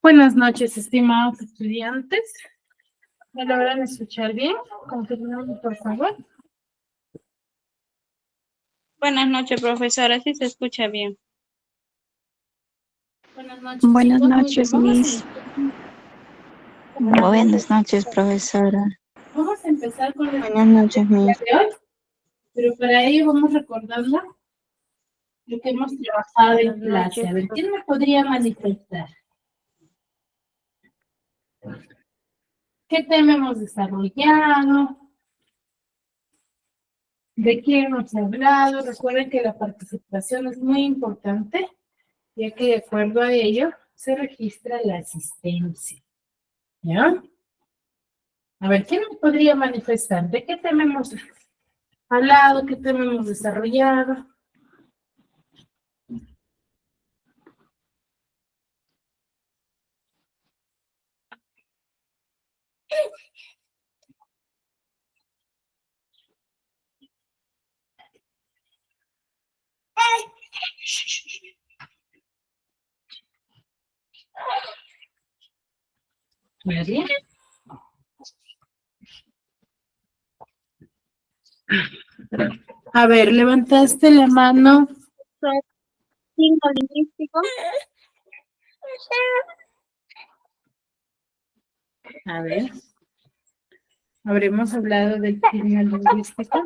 Buenas noches, estimados estudiantes. ¿Me logran escuchar bien? Confirmame, por favor. Buenas noches, profesora. Sí se escucha bien. Buenas noches, Buenas chicos. Muy bien. noches, Miss. Buenas noches, profesora. Vamos a empezar con la Buenas noches, Miss. de hoy, pero para ello vamos recordando lo que hemos trabajado en clase. A ver, ¿quién me podría manifestar? ¿Qué tema hemos desarrollado? ¿De qué hemos hablado? Recuerden que la participación es muy importante, ya que de acuerdo a ello se registra la asistencia. ¿Ya? A ver, ¿quién me podría manifestar? ¿De qué tema hemos hablado? ¿Qué tema hemos desarrollado? ¿Nadie? A ver, levantaste la mano. Signo lingüístico. A ver. ¿Habremos hablado del signo lingüístico?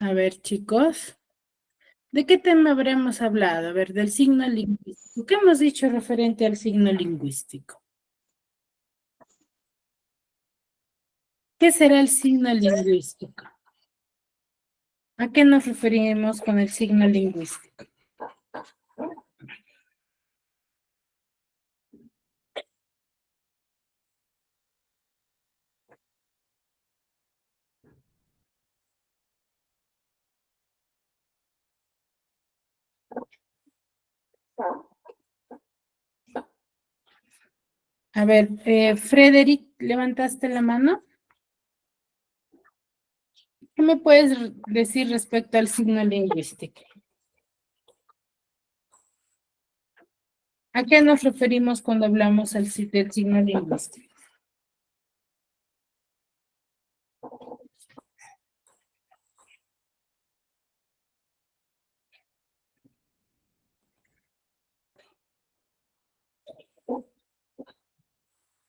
A ver, chicos. ¿De qué tema habremos hablado? A ver, del signo lingüístico. ¿Qué hemos dicho referente al signo lingüístico? ¿Qué será el signo lingüístico? ¿A qué nos referimos con el signo lingüístico? A ver, Frederick, ¿levantaste la mano? ¿Qué me puedes decir respecto al signo lingüístico? ¿A qué nos referimos cuando hablamos del signo lingüístico?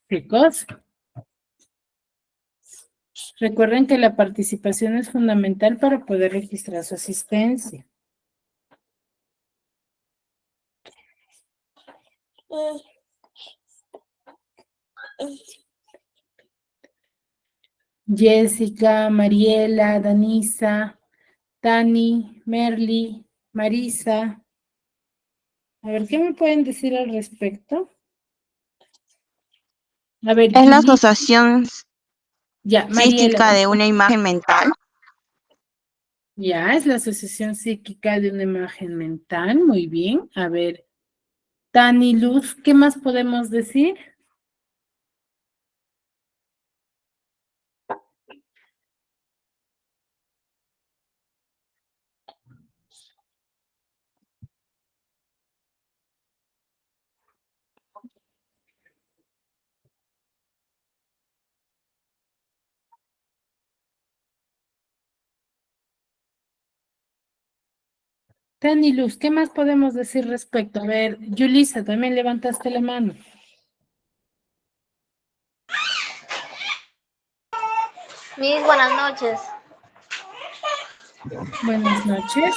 Chicos, recuerden que la participación es fundamental para poder registrar su asistencia. Jessica, Mariela, Danisa, Tani, Merly, Marisa. A ver, ¿qué me pueden decir al respecto? A ver, Es la Julie. asociación Ya, Mariela. psíquica de una imagen mental. Ya, es la asociación psíquica de una imagen mental. Muy bien. A ver, Tani, Luz, ¿qué más podemos decir? Tani, Luz, ¿qué más podemos decir respecto? A ver, Yulisa, también levantaste la mano. Mis buenas noches. Buenas noches.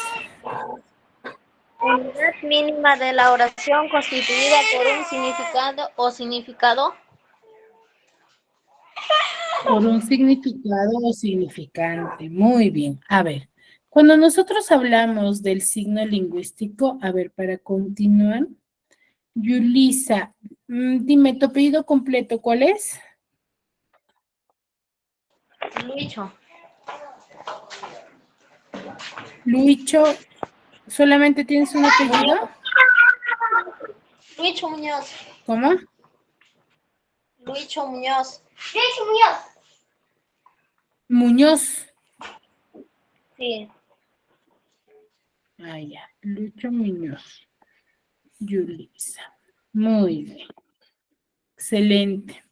Unidad mínima de la oración constituida por un significado o significado. Por un significado o significante. Muy bien. A ver, Cuando nosotros hablamos del signo lingüístico, a ver, para continuar, Yulisa, dime tu apellido completo, ¿cuál es? Luicho. Luicho, ¿solamente tienes un apellido? Luicho Muñoz. ¿Cómo? Luicho Muñoz. Luicho Muñoz. Muñoz. Sí. Ah, ya, Lucho Muñoz. Yulisa. Muy bien. Excelente.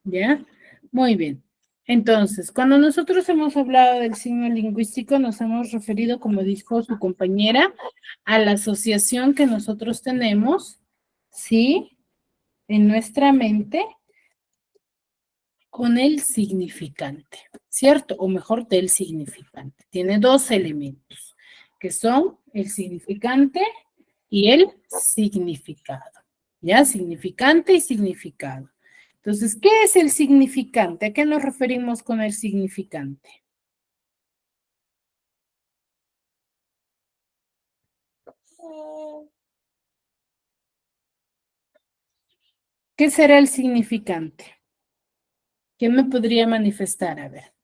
¿Ya? Muy bien. Entonces, cuando nosotros hemos hablado del signo lingüístico, nos hemos referido, como dijo su compañera, a la asociación que nosotros tenemos, ¿sí? En nuestra mente con el significante, ¿cierto? O mejor, del significante. Tiene dos elementos, que son el significante y el significado. ¿Ya? Significante y significado. Entonces, ¿qué es el significante? ¿A qué nos referimos con el significante? ¿Qué será el significante? ¿Quién me podría manifestar? A ver.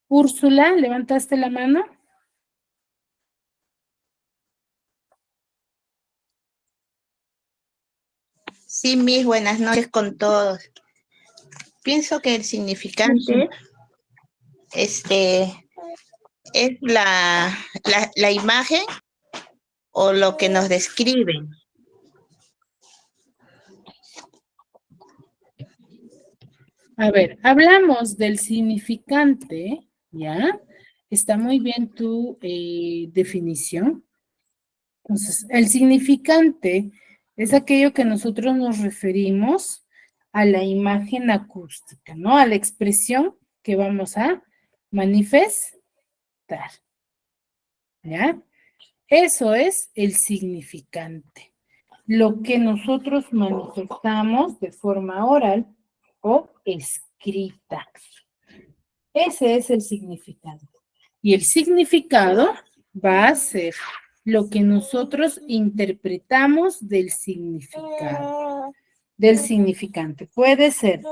Úrsula, ¿levantaste la mano? Sí, mis buenas noches con todos. Pienso que el significante es la imagen o lo que nos describen. A ver, hablamos del significante, ¿ya? Está muy bien tu definición. Entonces, el significante es aquello que nosotros nos referimos a la imagen acústica, ¿no? A la expresión que vamos a manifestar, ¿ya? Eso es el significante. Lo que nosotros manifestamos de forma oral o escrita. Ese es el significante. Y el significado va a ser lo que nosotros interpretamos del significado, del significante. Puede ser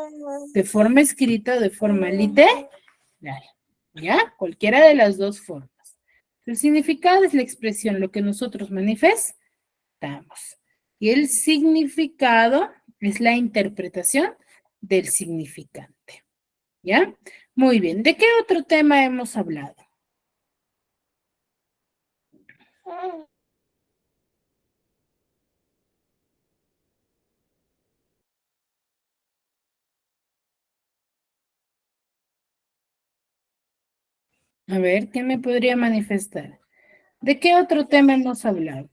de forma escrita o de forma literal, ¿ya? Cualquiera de las dos formas. El significado es la expresión, lo que nosotros manifestamos. Y el significado es la interpretación del significante. ¿Ya? Muy bien. ¿De qué otro tema hemos hablado? A ver, ¿qué me podría manifestar? ¿De qué otro tema hemos hablado?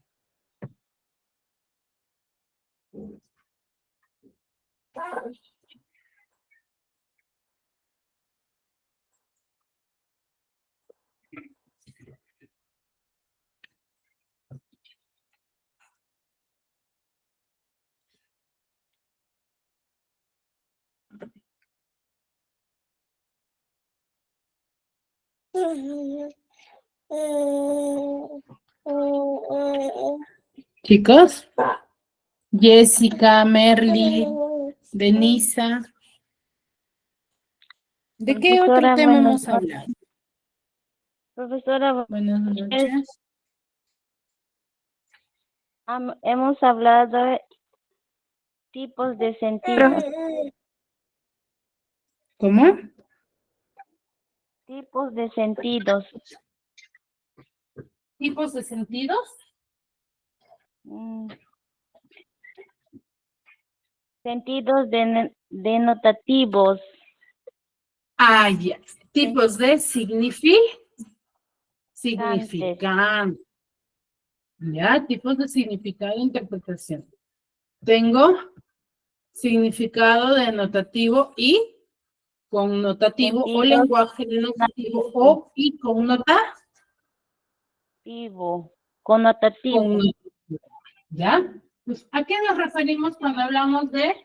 Chicos, Jessica, Merly, Denisa. ¿De qué otro Profesora, tema buenas hemos hablado? Profesora, Buenas noches. hemos hablado de tipos de sentidos. ¿Cómo? Tipos de sentidos. ¿Tipos de sentidos? Sentidos denotativos. Ah, ya. Tipos de significante. Ya, tipos de significado e interpretación. Tengo significado denotativo y connotativo o Sentidos lenguaje denotativo o y connotativo. connotativo. ¿Ya? Pues, ¿a qué nos referimos cuando hablamos de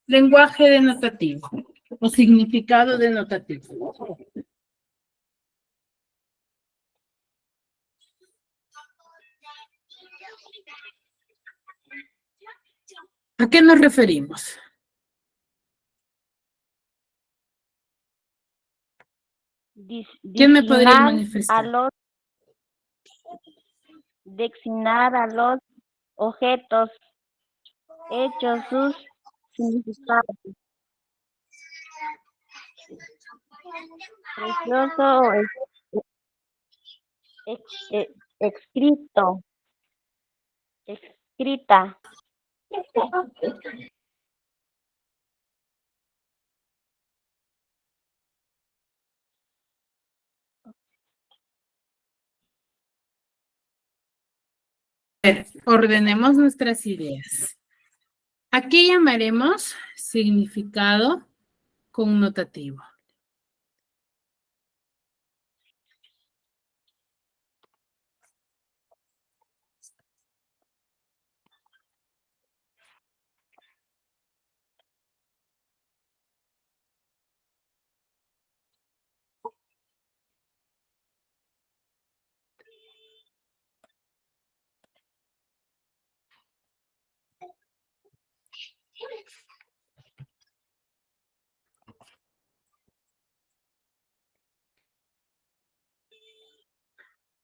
lenguaje denotativo? o significado denotativo. ¿A qué nos referimos? ¿Quién me podría manifestar? Designar a los objetos, hechos, sus significados. Precioso, escrito, escrita. Ordenemos nuestras ideas. ¿A qué llamaremos significado connotativo?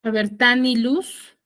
A ver, Tani, Luz.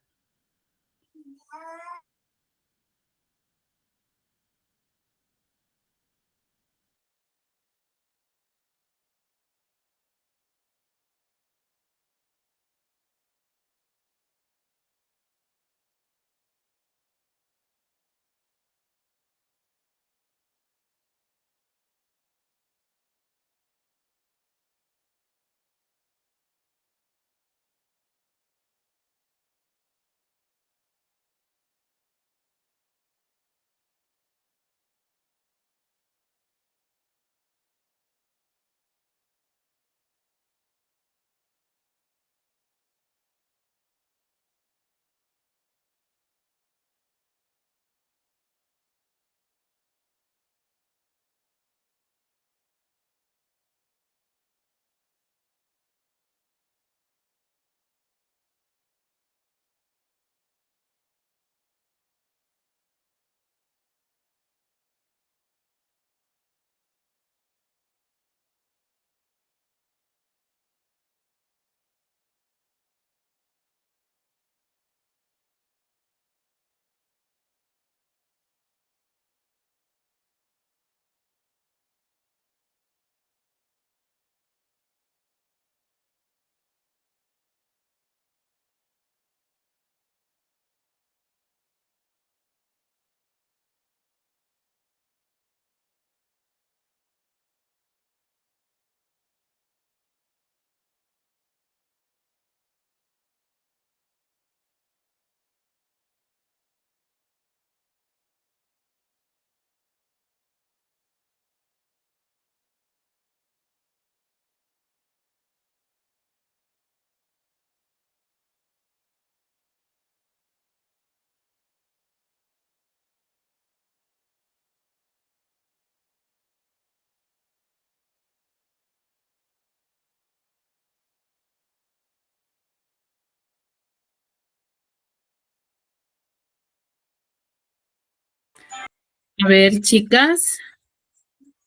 A ver, chicas,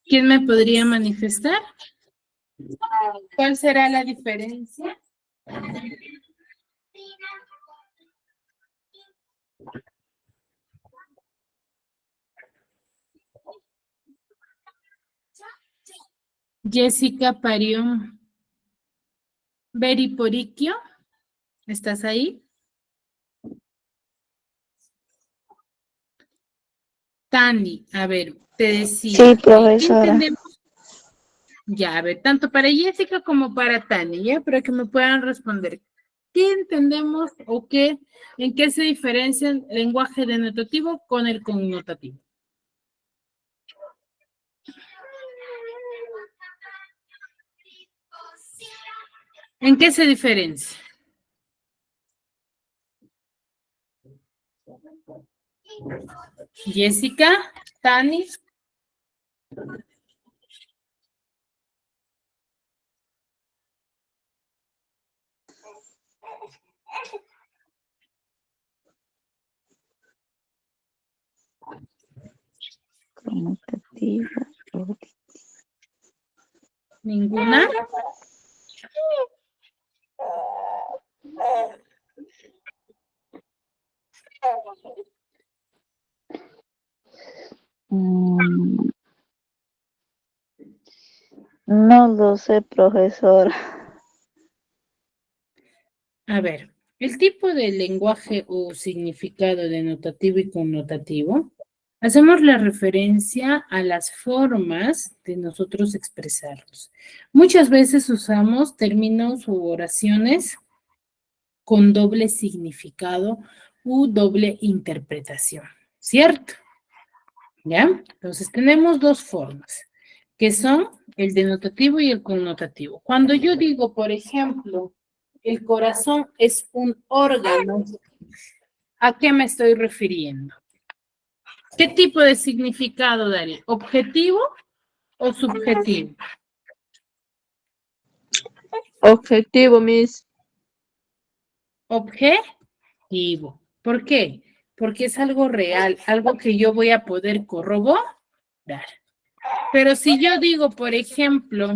¿quién me podría manifestar? ¿Cuál será la diferencia? Jessica Parión Beriporiquio, ¿estás ahí? Tani, a ver, te decía. Sí, ¿qué profesora. entendemos? Ya, a ver, tanto para Jessica como para Tani, ya, para que me puedan responder. ¿Qué entendemos o qué, en qué se diferencia el lenguaje denotativo con el connotativo? ¿En qué se diferencia? Jessica, Tani. ¿Ninguna? No lo sé, profesor. A ver, el tipo de lenguaje o significado denotativo y connotativo, hacemos la referencia a las formas de nosotros expresarnos. Muchas veces usamos términos u oraciones con doble significado u doble interpretación, ¿cierto? ¿Ya? Entonces tenemos dos formas, que son el denotativo y el connotativo. Cuando yo digo, por ejemplo, el corazón es un órgano, ¿a qué me estoy refiriendo? ¿Qué tipo de significado daría? ¿Objetivo o subjetivo? Objetivo, Miss. Objetivo. ¿Por qué? Porque es algo real, algo que yo voy a poder corroborar. Pero si yo digo, por ejemplo,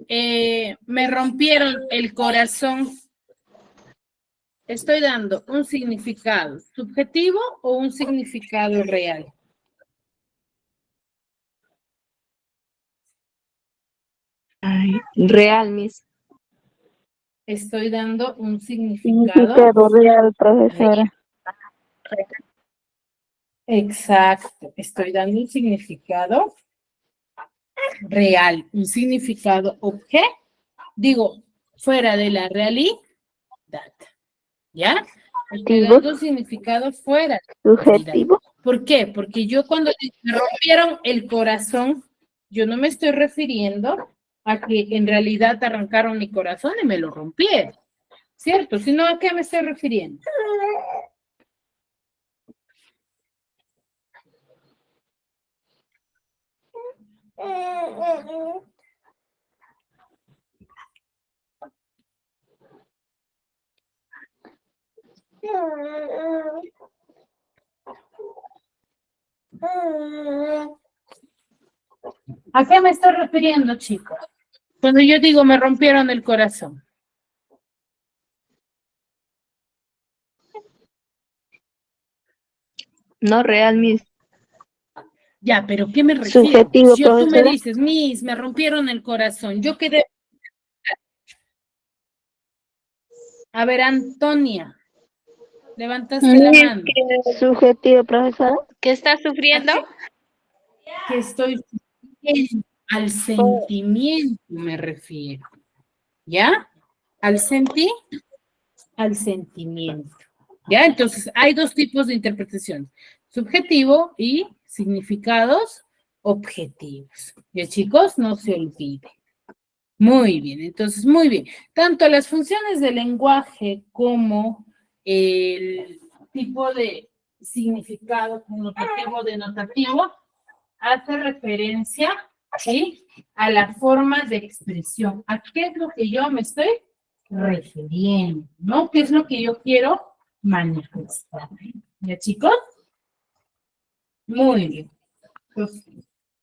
me rompieron el corazón, ¿estoy dando un significado subjetivo o un significado real? Real, Miss. Estoy dando un significado real, profesora. exacto. Estoy dando un significado real, un significado digo, fuera de la realidad. ¿Ya? Estoy dando un significado fuera de la realidad. Subjetivo. ¿Por qué? Porque yo cuando me rompieron el corazón, yo no me estoy refiriendo a que en realidad arrancaron mi corazón y me lo rompieron, ¿cierto? Sino a qué me estoy refiriendo. ¿A qué me estoy refiriendo, chicos? Cuando yo digo me rompieron el corazón. No real, Miss. Ya, pero ¿qué me refiero? Subjetivo, Si tú me profesora. dices, Miss, me rompieron el corazón, yo quedé. A ver, Antonia, levantaste la mano. Subjetivo, profesora. ¿Qué está sufriendo? Que estoy sufriendo, al sentimiento me refiero. ¿Ya? Al sentimiento. ¿Ya? Entonces, hay dos tipos de interpretación. Subjetivo y significados objetivos. ¿Ya, chicos? No se olviden. Muy bien, entonces, muy bien. Tanto las funciones del lenguaje como el tipo de significado connotativo denotativo hace referencia, ¿sí?, a la forma de expresión. ¿A qué es lo que yo me estoy refiriendo? ¿No? ¿Qué es lo que yo quiero manifestar? ¿Ya, chicos? Muy bien. Pues,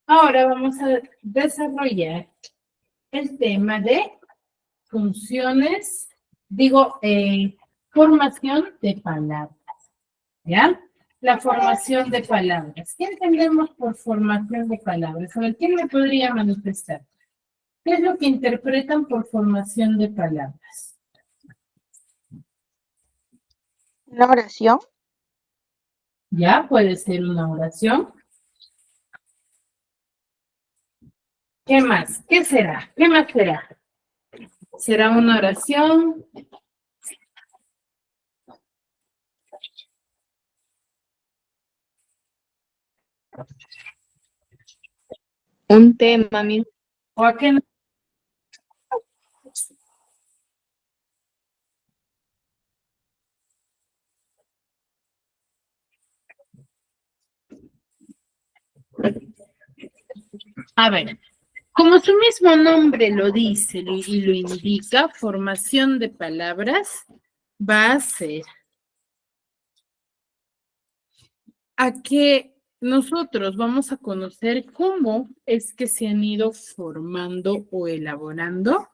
ahora vamos a desarrollar el tema de funciones, formación de palabras, ¿ya? La formación de palabras. ¿Qué entendemos por formación de palabras? A ver, ¿quién me podría manifestar? ¿Qué es lo que interpretan por formación de palabras? Una oración. ¿Ya? Puede ser una oración. ¿Qué más? ¿Qué será? ¿Qué más será? ¿Será una oración? Un tema, Miss. ¿O a qué no? A ver, como su mismo nombre lo dice y lo indica, formación de palabras va a ser a qué nosotros vamos a conocer cómo es que se han ido formando o elaborando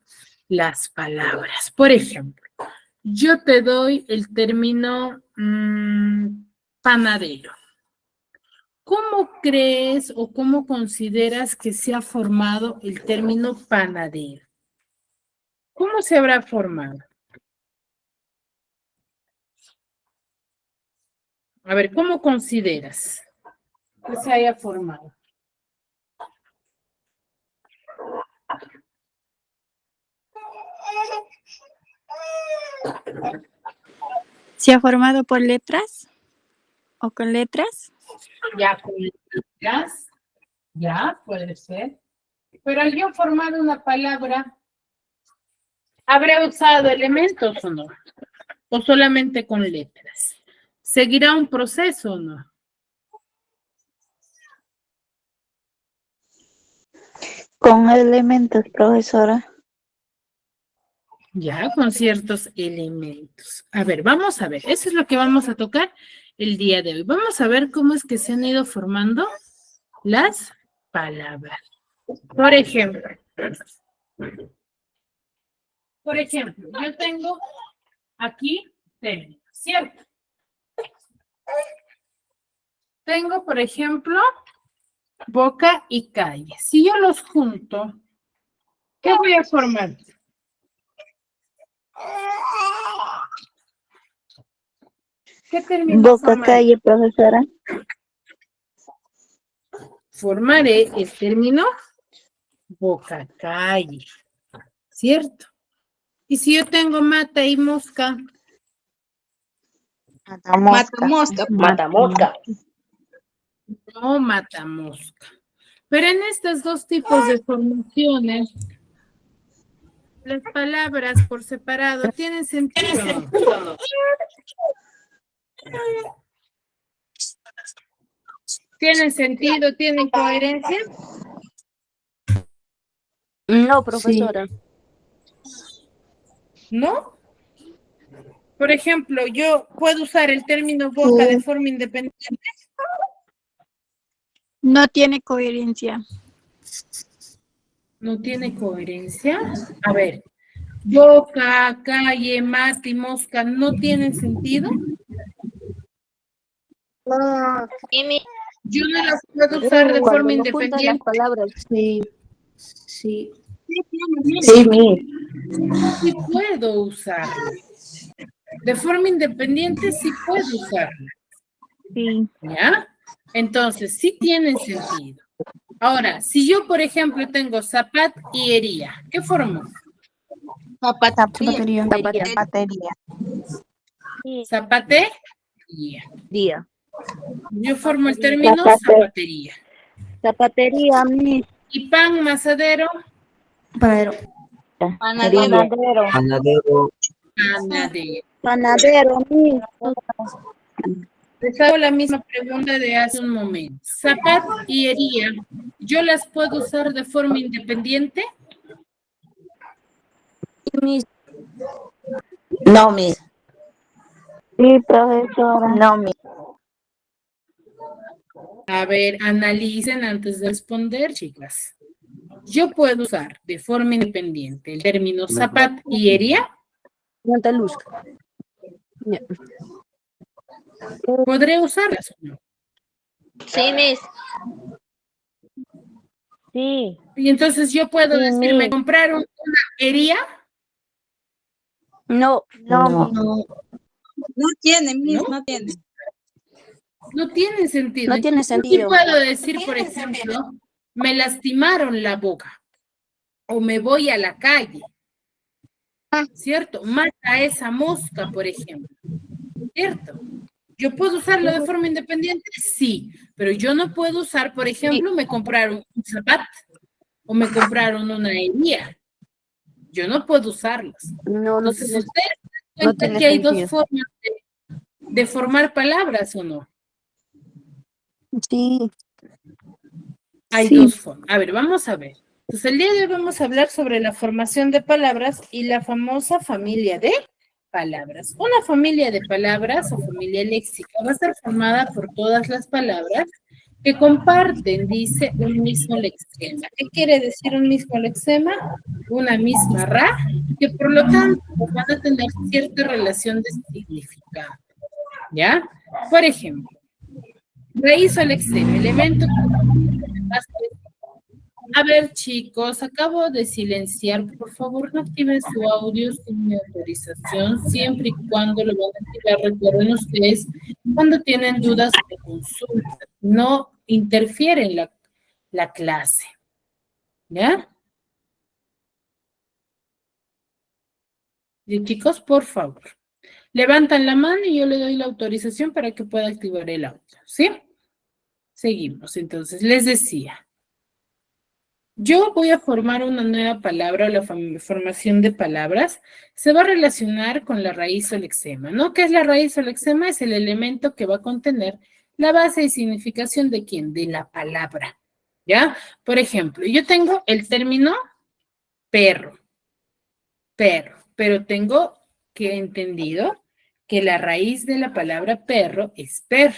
las palabras. Por ejemplo, yo te doy el término panadero. ¿Cómo crees o cómo consideras que se ha formado el término panadero? ¿Cómo se habrá formado? A ver, ¿cómo consideras que se haya formado? ¿Se ha formado por letras o con letras? Ya, con letras, ya, puede ser. Pero al yo formar una palabra, ¿habré usado elementos o no? ¿O solamente con letras? ¿Seguirá un proceso o no? Con elementos, profesora. Ya, con ciertos elementos. A ver, vamos a ver. Eso es lo que vamos a tocar el día de hoy. Vamos a ver cómo es que se han ido formando las palabras. Por ejemplo, yo tengo aquí términos, ¿cierto? Tengo, por ejemplo, boca y calle. Si yo los junto, ¿qué voy a formar? ¿Qué término Boca, formaré? calle, profesora. Formaré el término boca, calle, ¿cierto? Y si yo tengo mata y mosca, Matamosca. Matamosca. no mata mosca. Pero en estos dos tipos de formaciones, las palabras por separado tienen sentido. ¿Tienen sentido? ¿Tienen coherencia? No, profesora. ¿No? Por ejemplo, yo puedo usar el término boca de forma independiente. No tiene coherencia. ¿No tiene coherencia? A ver, boca, calle, mate y mosca, ¿no tienen sentido? Sí, mi- Yo no las puedo usar de forma independiente. palabras. Sí. Sí. Sí, sí puedo usarla. De forma independiente sí puedo usarla. Sí. ¿Ya? Entonces, sí tienen sentido. Ahora, si yo, por ejemplo, tengo zapat y hería, ¿qué formo? Zapatería. Zapate, Día. yo formo el término zapatería. Zapatería, mi. Y pan, masadero, Panadero. Panadero. panadero. Panadero, mi. Les hago la misma pregunta de hace un momento. Zapat y hería, ¿yo las puedo usar de forma independiente? No, mis. Sí, profesora. No, mis. A ver, analicen antes de responder, chicas. Yo puedo usar de forma independiente el término zapat y hería. ¿Podré usarlas o no? Sí, mis. Sí. Y entonces yo puedo decir, ¿me compraron una hería? No. No. No tiene, ¿No? no tiene. No tiene sentido. No tiene Entonces, sentido. Sí puedo decir, por ejemplo, me lastimaron la boca o me voy a la calle, ¿cierto? Mata a esa mosca, por ejemplo, ¿cierto? ¿Yo puedo usarlo de forma independiente? Sí, pero yo no puedo usar, por ejemplo, me compraron un zapato o me compraron una hería. Yo no puedo usarlas. No, no Entonces, tiene, ¿ustedes se no dan cuenta tiene que hay sentido. dos formas de formar palabras o no? Sí. Hay Sí. dos formas. A ver, vamos a ver. Entonces, el día de hoy vamos a hablar sobre la formación de palabras y la famosa familia de palabras. Una familia de palabras o familia léxica va a estar formada por todas las palabras que comparten, dice, un mismo lexema. ¿Qué quiere decir un mismo lexema? Una misma ra, que por lo tanto van a tener cierta relación de significado, ¿ya? Por ejemplo, raíz o lexema, elemento. A ver, chicos, acabo de silenciar. Por favor, no activen su audio sin mi autorización, siempre y cuando lo van a activar. Recuerden ustedes, cuando tienen dudas o consultas, no interfieren la clase. ¿Ya? Y chicos, por favor, levantan la mano y yo le doy la autorización para que pueda activar el audio. ¿Sí? Seguimos. Entonces, les decía. Yo voy a formar una nueva palabra o la formación de palabras se va a relacionar con la raíz o lexema, ¿no? ¿Qué es la raíz o lexema? Es el elemento que va a contener la base y significación de quién, de la palabra, ¿ya? Por ejemplo, yo tengo el término perro, pero tengo que entendido que la raíz de la palabra perro es per.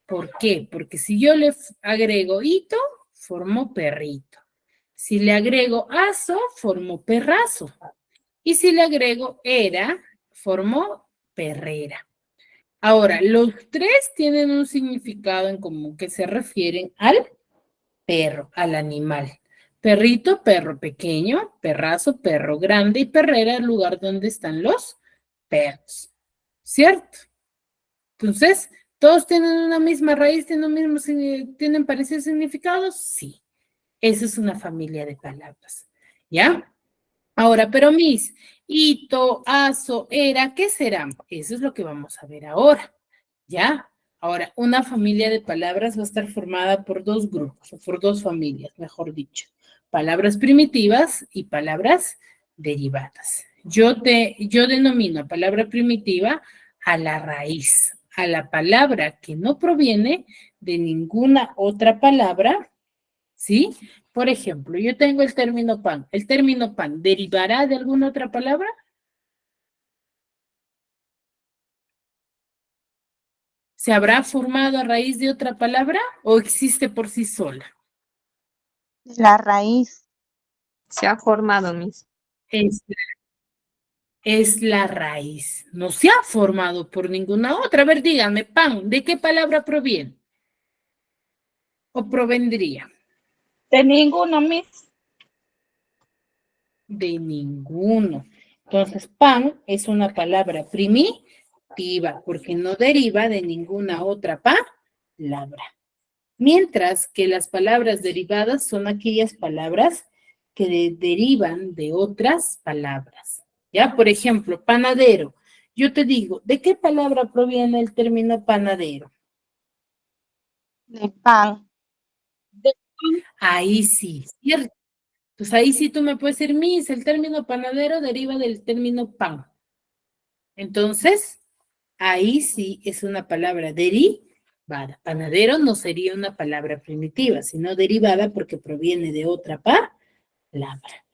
¿Por qué? Porque si yo le agrego ito, formo perrito. Si le agrego aso, formo perrazo. Y si le agrego era, formo perrera. Ahora, los tres tienen un significado en común que se refieren al perro, al animal. Perrito, perro pequeño, perrazo, perro grande y perrera, el lugar donde están los perros. ¿Cierto? Entonces, ¿todos tienen una misma raíz, tienen parecidos significados? Sí. Esa es una familia de palabras, ¿ya? Ahora, pero mis, ito, aso, era, ¿qué serán? Eso es lo que vamos a ver ahora, ¿ya? Ahora, una familia de palabras va a estar formada por dos grupos, o por dos familias, mejor dicho. Palabras primitivas y palabras derivadas. Yo denomino a palabra primitiva a la raíz, a la palabra que no proviene de ninguna otra palabra, ¿sí? Por ejemplo, yo tengo el término pan. ¿El término pan derivará de alguna otra palabra? ¿Se habrá formado a raíz de otra palabra o existe por sí sola? La raíz. Se ha formado, Miss. Es la raíz. No se ha formado por ninguna otra. A ver, díganme, pan, ¿de qué palabra proviene? ¿O provendría? De ninguno, Miss. De ninguno. Entonces, pan es una palabra primitiva porque no deriva de ninguna otra palabra. Mientras que las palabras derivadas son aquellas palabras que derivan de otras palabras. ¿Ya? Por ejemplo, panadero. Yo te digo, ¿de qué palabra proviene el término panadero? De pan. Ahí sí, ¿cierto? Pues ahí sí tú me puedes decir, Miss, el término panadero deriva del término pan. Entonces, ahí sí es una palabra derivada. Panadero no sería una palabra primitiva, sino derivada porque proviene de otra palabra.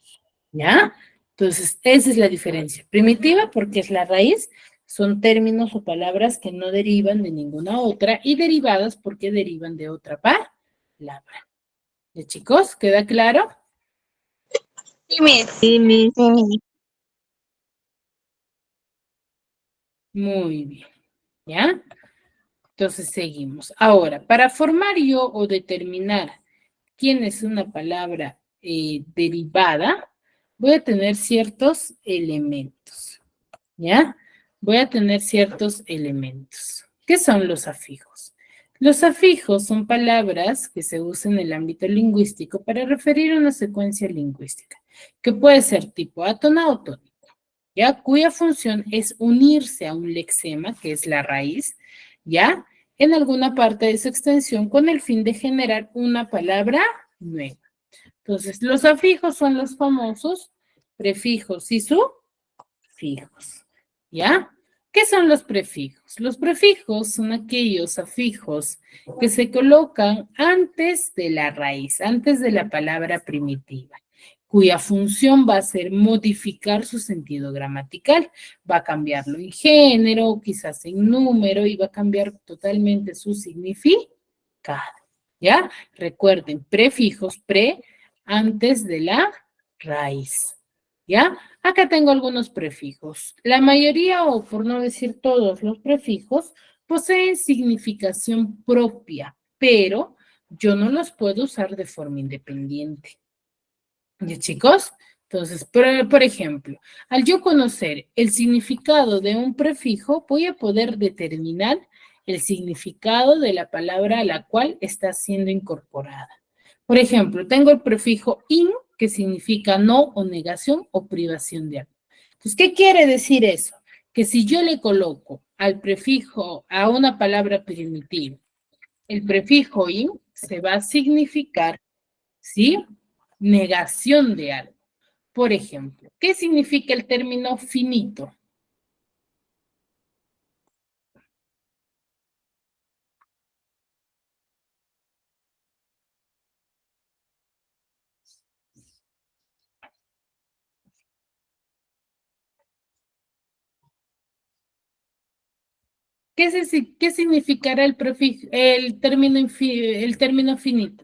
¿Ya? Entonces, esa es la diferencia. Primitiva porque es la raíz, son términos o palabras que no derivan de ninguna otra, y derivadas porque derivan de otra palabra. ¿Ya, chicos? ¿Queda claro? Sí, Miss. Sí, Miss. Sí. Muy bien. ¿Ya? Entonces, seguimos. Ahora, para formar yo o determinar quién es una palabra derivada, voy a tener ciertos elementos, ¿ya? Voy a tener ciertos elementos. ¿Qué son los afijos? Los afijos son palabras que se usan en el ámbito lingüístico para referir a una secuencia lingüística, que puede ser tipo átona o tónica, ¿ya? Cuya función es unirse a un lexema, que es la raíz, ¿ya? En alguna parte de su extensión con el fin de generar una palabra nueva. Entonces, los afijos son los famosos prefijos y sufijos, ¿ya? ¿Qué son los prefijos? Los prefijos son aquellos afijos que se colocan antes de la raíz, antes de la palabra primitiva, cuya función va a ser modificar su sentido gramatical. Va a cambiarlo en género, quizás en número, y va a cambiar totalmente su significado. ¿Ya? Recuerden, prefijos, pre, antes de la raíz. ¿Ya? Acá tengo algunos prefijos. La mayoría, o por no decir todos los prefijos, poseen significación propia, pero yo no los puedo usar de forma independiente. ¿Ya, chicos? Entonces, por ejemplo, al yo conocer el significado de un prefijo, voy a poder determinar el significado de la palabra a la cual está siendo incorporada. Por ejemplo, tengo el prefijo in, que significa no o negación o privación de algo. Entonces, ¿qué quiere decir eso? Que si yo le coloco al prefijo a una palabra primitiva, el prefijo in se va a significar, ¿sí? Negación de algo. Por ejemplo, ¿qué significa el término finito? ¿Qué significará el prefijo, el término finito?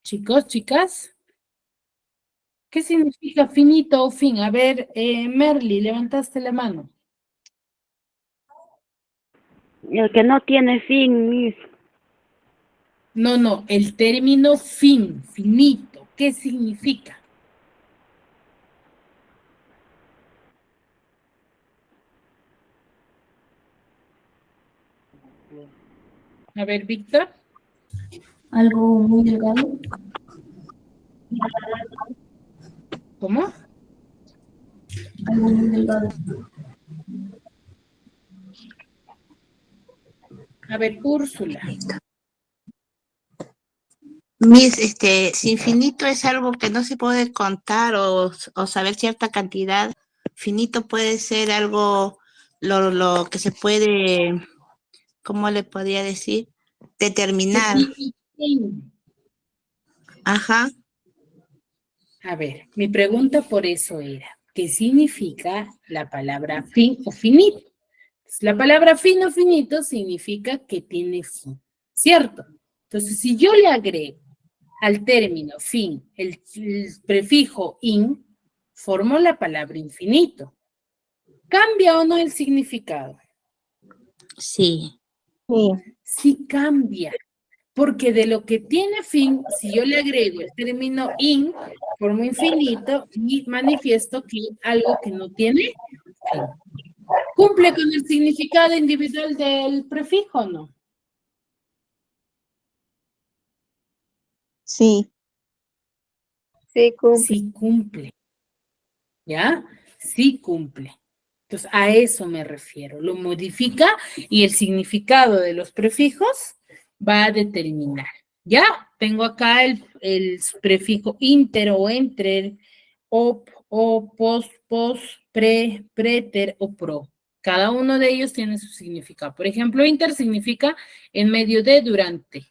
Chicos, chicas, ¿qué significa finito o fin? A ver, Merly, levantaste la mano. El que no tiene fin, Miss. No, el término fin, finito, ¿qué significa? A ver, Víctor. Algo muy delgado. ¿Cómo? Algo muy delgado. A ver, Úrsula. Miss, si infinito es algo que no se puede contar o saber cierta cantidad, finito puede ser algo, lo que se puede, ¿cómo le podría decir? Determinar. Ajá. A ver, mi pregunta por eso era, ¿qué significa la palabra fin o finito? Pues, la palabra fin o finito significa que tiene fin, ¿cierto? Entonces, si yo le agrego al término fin el prefijo in, formo la palabra infinito. ¿Cambia o no el significado? Sí. Sí cambia, porque de lo que tiene fin, si yo le agrego el término in, formo infinito y manifiesto que algo que no tiene fin. ¿Cumple con el significado individual del prefijo o no? Sí. Sí, cumple. Sí cumple. ¿Ya? Sí cumple. Entonces, a eso me refiero. Lo modifica y el significado de los prefijos va a determinar. ¿Ya? Tengo acá el prefijo inter o entre, op, o, pos, pre, preter o pro. Cada uno de ellos tiene su significado. Por ejemplo, inter significa en medio de, durante.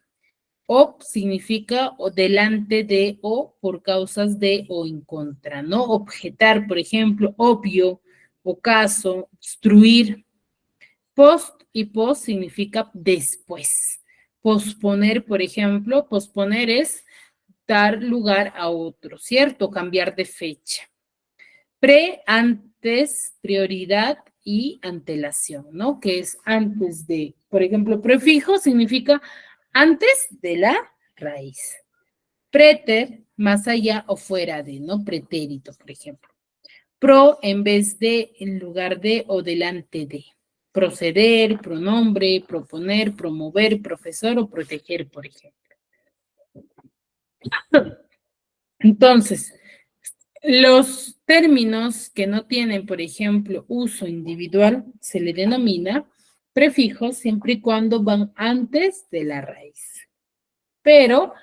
Op significa o delante de o por causas de o en contra, ¿no? Objetar, por ejemplo, obvio, ocaso, obstruir. Post y post significa después. Posponer, por ejemplo, posponer es dar lugar a otro, ¿cierto? Cambiar de fecha. Pre, antes, prioridad y antelación, ¿no? Que es antes de, por ejemplo, prefijo significa antes de la raíz. Preter, más allá o fuera de, ¿no? Pretérito, por ejemplo. Pro, en vez de, en lugar de o delante de. Proceder, pronombre, proponer, promover, profesor o proteger, por ejemplo. Entonces, los términos que no tienen, por ejemplo, uso individual, se le denomina prefijos siempre y cuando van antes de la raíz. Pero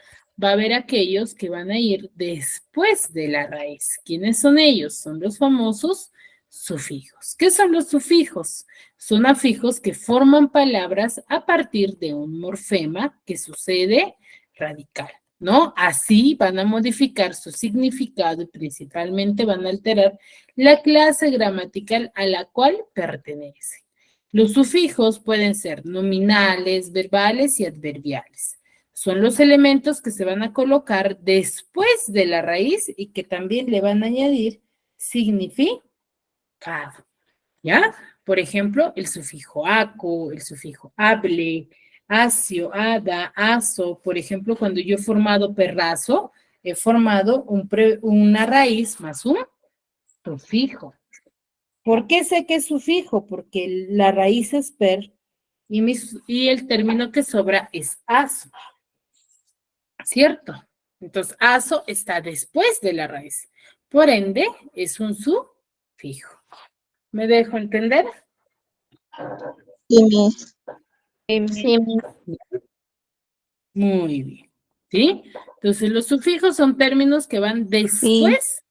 va a haber aquellos que van a ir después de la raíz. ¿Quiénes son ellos? Son los famosos sufijos. ¿Qué son los sufijos? Son afijos que forman palabras a partir de un morfema que sucede radical. ¿no? Así van a modificar su significado y principalmente van a alterar la clase gramatical a la cual pertenece. Los sufijos pueden ser nominales, verbales y adverbiales. Son los elementos que se van a colocar después de la raíz y que también le van a añadir significado, ¿ya? Por ejemplo, el sufijo aco, el sufijo able, asio, ada, aso. Por ejemplo, cuando yo he formado perrazo, he formado una raíz más un sufijo. ¿Por qué sé que es sufijo? Porque la raíz es per y el término que sobra es aso, ¿cierto? Entonces, aso está después de la raíz. Por ende, es un sufijo. ¿Me dejo entender? Sí, Miss. Sí, Miss. Muy bien. ¿Sí? Entonces, los sufijos son términos que van después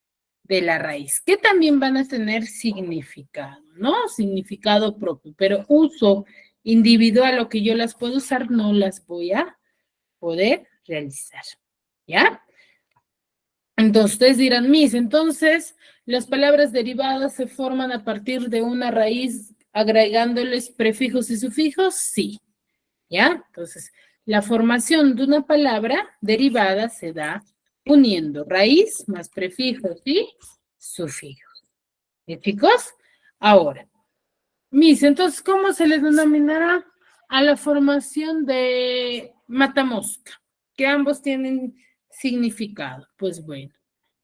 de la raíz, que también van a tener significado, ¿no? Significado propio, pero uso individual o que yo las puedo usar, no las voy a poder realizar. ¿Ya? Entonces, ustedes dirán, Miss, entonces, las palabras derivadas se forman a partir de una raíz agregándoles prefijos y sufijos, sí. ¿Ya? Entonces, la formación de una palabra derivada se da uniendo raíz más prefijos y sufijos. ¿Sí, chicos? Ahora, Miss, entonces, ¿cómo se le denominará a la formación de matamosca? Que ambos tienen significado. Pues bueno,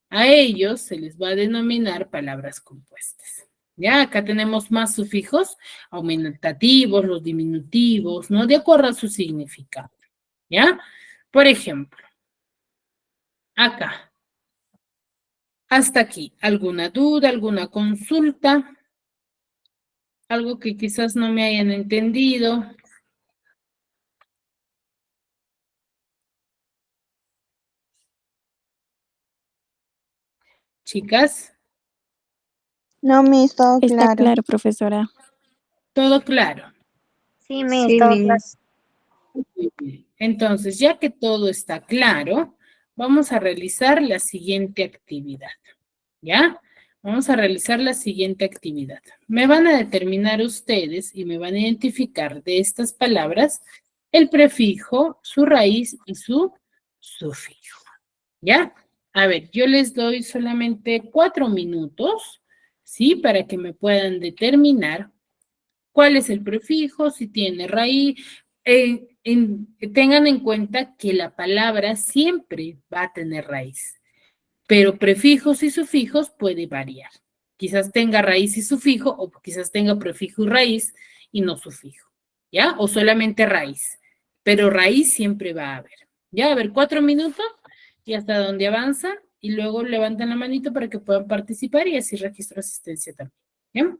a ellos se les va a denominar palabras compuestas. Ya, acá tenemos más sufijos aumentativos, los diminutivos, ¿no? De acuerdo a su significado. ¿Ya? Por ejemplo, acá, hasta aquí, ¿alguna duda, alguna consulta? Algo que quizás no me hayan entendido. Chicas, No, Miss, todo Está claro. claro, profesora. ¿todo claro? Sí, Miss, Sí, todo claro. Miss. Muy bien. Entonces, ya que todo está claro, vamos a realizar la siguiente actividad. ¿Ya? Vamos a realizar la siguiente actividad. Me van a determinar ustedes y me van a identificar de estas palabras el prefijo, su raíz y su sufijo. ¿Ya? A ver, yo les doy solamente 4 minutos, ¿sí? Para que me puedan determinar cuál es el prefijo, si tiene raíz. Tengan en cuenta que la palabra siempre va a tener raíz, pero prefijos y sufijos puede variar. Quizás tenga raíz y sufijo, o quizás tenga prefijo y raíz y no sufijo, ¿ya? O solamente raíz, pero raíz siempre va a haber. ¿Ya? A ver, 4 minutos y hasta donde avanza, y luego levantan la manito para que puedan participar y así registro asistencia también. ¿Ya?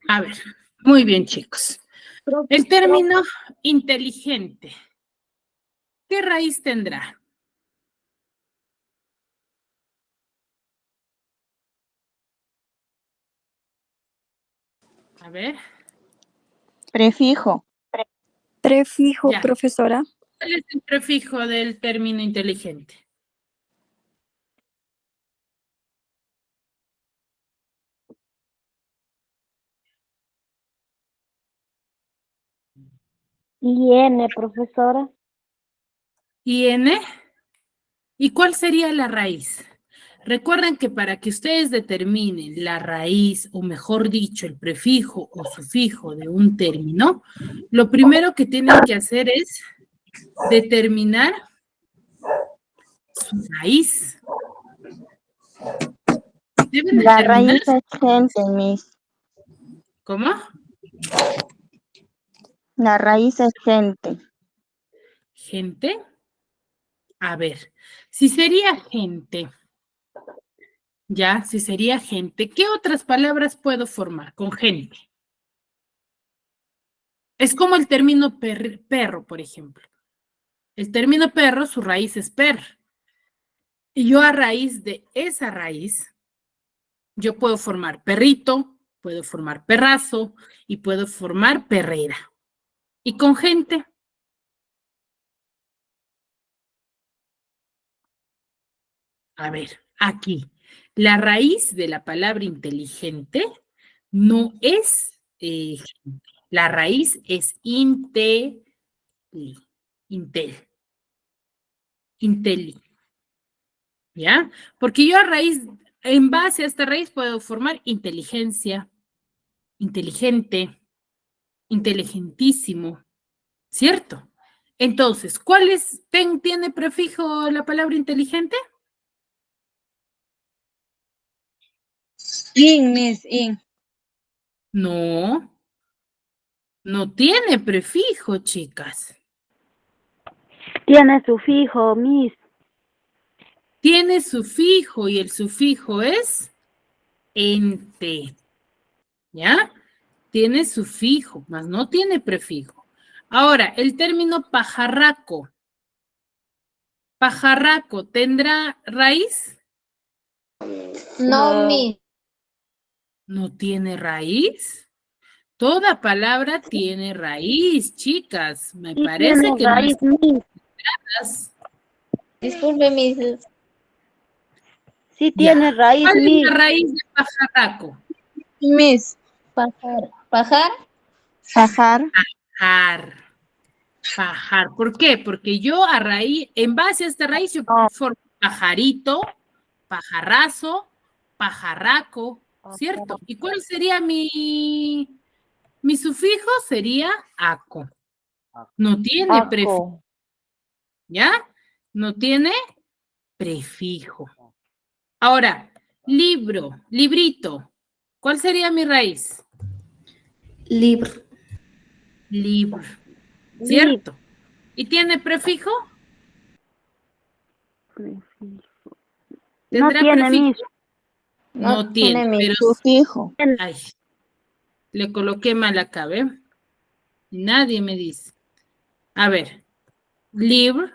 A ver, muy bien, chicos. El término inteligente, ¿qué raíz tendrá? A ver, Prefijo. Prefijo, Ya. profesora. ¿cuál es el prefijo del término inteligente? IN, profesora. ¿IN? ¿Y cuál sería la raíz? Recuerden que para que ustedes determinen la raíz, o mejor dicho, el prefijo o sufijo de un término, lo primero que tienen que hacer es determinar su raíz. Deben La determinar. raíz es gente, Miss. ¿Cómo? La raíz es gente. ¿Gente? A ver, si sería gente, ya, si sería gente, ¿qué otras palabras puedo formar con gente? Es como el término perro, por ejemplo. El término perro, su raíz es per. Y yo a raíz de esa raíz, yo puedo formar perrito, puedo formar perrazo y puedo formar perrera. Y con gente, a ver, aquí, la raíz de la palabra inteligente no es, la raíz es inteli, inteli, ¿ya? Porque yo a raíz, en base a esta raíz puedo formar inteligencia, inteligente, inteligentísimo, ¿cierto? Entonces, ¿cuál es, tiene prefijo la palabra inteligente? In, Miss, in. No, no tiene prefijo, chicas. Tiene sufijo, Miss. Tiene sufijo y el sufijo es ente, ¿ya? Tiene sufijo, mas no tiene prefijo. Ahora, el término pajarraco. Pajarraco, ¿tendrá raíz? No, Miss. ¿No tiene raíz? Toda palabra tiene raíz, chicas. Me Sí parece tiene que no raíz, Miss. estás. Disculpe, Miss. Sí Ya. tiene raíz, ¿Cuál es Miss. la raíz de pajarraco? Miss. Pajar. ¿Pajar? Pajar. Pajar. Pajar. ¿Por qué? Porque yo a raíz, en base a esta raíz, yo formo pajarito, pajarrazo, pajarraco, ¿cierto? ¿Y cuál sería mi sufijo? Sería aco. No tiene prefijo. ¿Ya? No tiene prefijo. Ahora, libro, librito. ¿Cuál sería mi raíz? Libro. Libro. ¿Cierto? ¿Y tiene prefijo? No ¿Tendrá tiene, prefijo? Miss. No tiene, pero Sufijo. ay, le coloqué mal acá, ¿ve? Nadie me dice. A ver, libro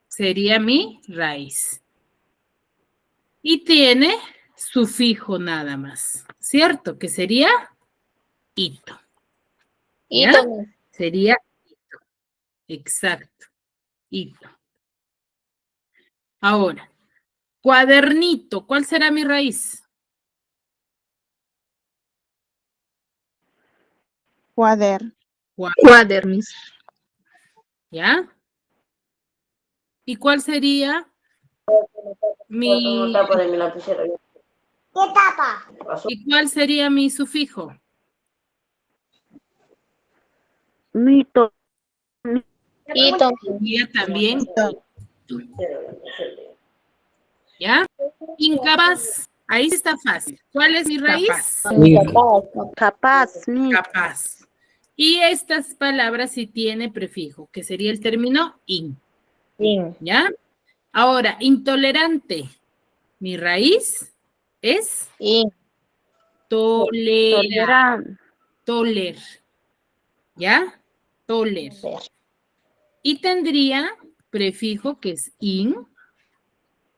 sería mi raíz. Y tiene sufijo nada más, ¿cierto? Que sería ito. ¿Ya? Ito, Miss. Sería ito. Exacto. Ito. Ahora, cuadernito, ¿cuál será mi raíz? Cuader. Cuader, Miss. ¿Ya? ¿Y cuál sería mi... ¿Y cuál sería mi sufijo? Mito. Ito. Sería también. ¿Ya? Incapaz. Ahí sí está fácil. ¿Cuál es mi raíz? Capaz, Miss. Capaz. Y estas palabras sí tiene prefijo, que sería el término in. ¿Ya? Ahora, intolerante. Mi raíz es In. Toleran. Toler. ¿Ya? Toler. Y tendría prefijo que es in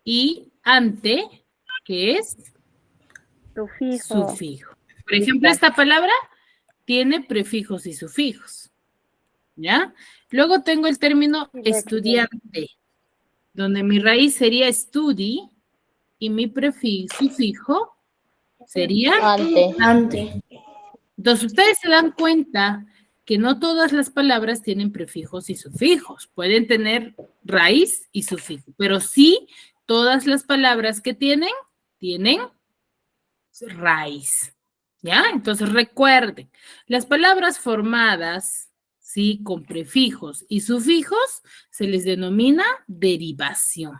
y ante que es Sufijo. sufijo. Por ejemplo, esta palabra tiene prefijos y sufijos. ¿Ya? Luego tengo el término estudiante, donde mi raíz sería studi y mi sufijo sería Ante. Ante. Entonces, ustedes se dan cuenta que no todas las palabras tienen prefijos y sufijos. Pueden tener raíz y sufijo, pero sí todas las palabras que tienen raíz. ¿Ya? Entonces, recuerden, las palabras formadas, sí, con prefijos y sufijos, se les denomina derivación.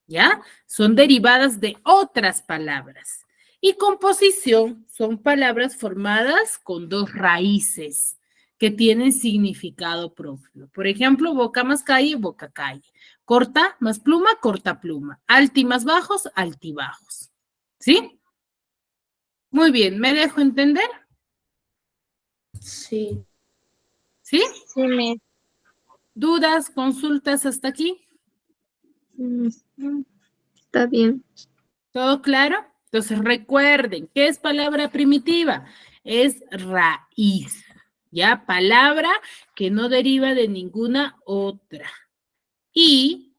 ¿Ya? Son derivadas de otras palabras. Y composición son palabras formadas con dos raíces que tienen significado propio. Por ejemplo, boca más calle, boca calle. Corta más pluma, corta pluma. Alti más bajos, altibajos. ¿Sí? Muy bien, ¿me dejo entender? Sí. ¿Sí? Sí, Miss. ¿Dudas, consultas hasta aquí? Está bien. ¿Todo claro? Entonces recuerden, ¿qué es palabra primitiva? Es raíz, ¿ya? Palabra que no deriva de ninguna otra. Y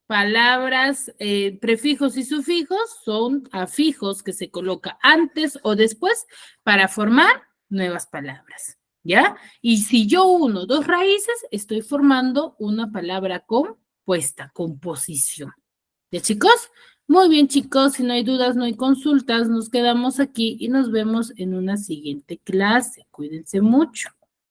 palabras, prefijos y sufijos son afijos que se coloca antes o después para formar nuevas palabras, ¿ya? Y si yo uno dos raíces, estoy formando una palabra compuesta, composición. ¿Ya, chicos? Muy bien, chicos, si no hay dudas, no hay consultas, nos quedamos aquí y nos vemos en una siguiente clase. Cuídense mucho.